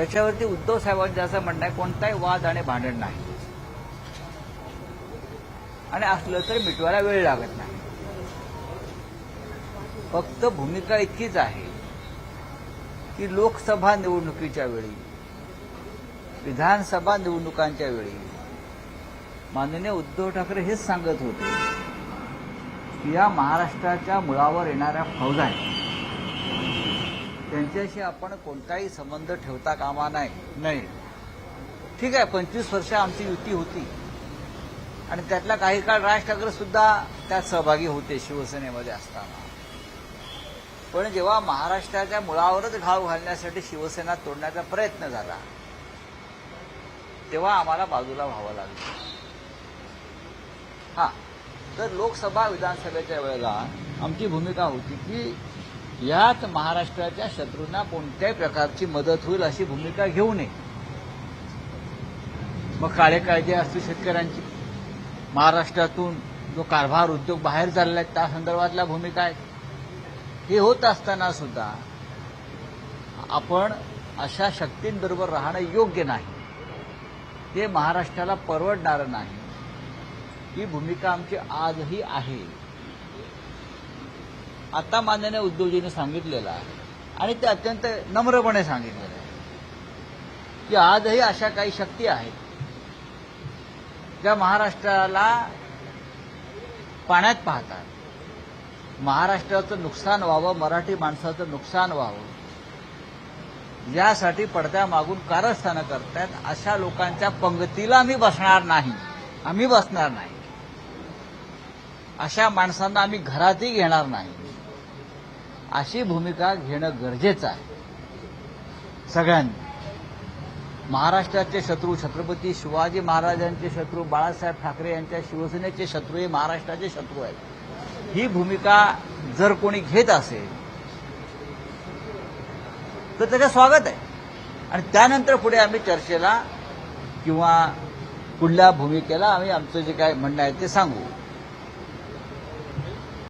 त्याच्यावरती उद्धव साहेबांचं असं म्हणणं आहे, कोणताही वाद आणि भांडण नाही आणि असलं तर मिटवायला वेळ लागत नाही. फक्त भूमिका इतकीच आहे की लोकसभा निवडणुकीच्या वेळी, विधानसभा निवडणुकांच्या वेळी माननीय उद्धव ठाकरे हेच सांगत होते की या महाराष्ट्राच्या मुळावर येणाऱ्या फौजा आहेत त्यांच्याशी आपण कोणताही संबंध ठेवता कामा नाही. ठीक आहे, 25 वर्ष आमची युती होती आणि त्यातला काही काळ राज ठाकरे सुद्धा त्यात सहभागी होते शिवसेनेमध्ये असताना. पण जेव्हा महाराष्ट्राच्या मुळावरच घाव घालण्यासाठी शिवसेना तोडण्याचा प्रयत्न झाला तेव्हा आम्हाला बाजूला व्हावं लागलं. हा, तर लोकसभा विधानसभेच्या वेळेला आमची भूमिका होती की यात महाराष्ट्राच्या शत्रूंना कोणत्याही प्रकारची मदत होईल अशी भूमिका घेऊ नये. मग काळे काळजी असतील शेतकऱ्यांची, महाराष्ट्रातून जो कारभार उद्योग बाहेर चाललाय त्या संदर्भातल्या भूमिका आहेत. हे होत असताना सुद्धा आपण अशा शक्तींबरोबर राहणं योग्य नाही, हे महाराष्ट्राला परवडणारं नाही. ही भूमिका आमची आजही आहे. आता माननीय उद्धवजींनी सांगितलेलं आहे आणि ते अत्यंत नम्रपणे सांगितलेलं आहे की आजही अशा काही शक्ती आहेत ज्या महाराष्ट्राला पाण्यात पाहतात. महाराष्ट्राचं नुकसान व्हावं, मराठी माणसाचं नुकसान व्हावं यासाठी पडद्यामागून कारस्थानं करतात. अशा लोकांच्या पंगतीला आम्ही बसणार नाही. अशा माणसांना आम्ही घरातही घेणार नाही. अशी भूमिका घेणं गरजेचं आहे सगळ्यांनी. महाराष्ट्राचे शत्रू छत्रपती शिवाजी महाराजांचे शत्रू बाळासाहेब ठाकरे यांच्या शिवसेनेचे शत्रू हे महाराष्ट्राचे शत्रू आहेत. ही भूमिका जर कोणी घेत असेल तर त्याचं स्वागत आहे आणि त्यानंतर पुढे आम्ही चर्चेला किंवा पुढल्या भूमिकेला आम्ही आमचं जे काय म्हणणं आहे ते सांगू.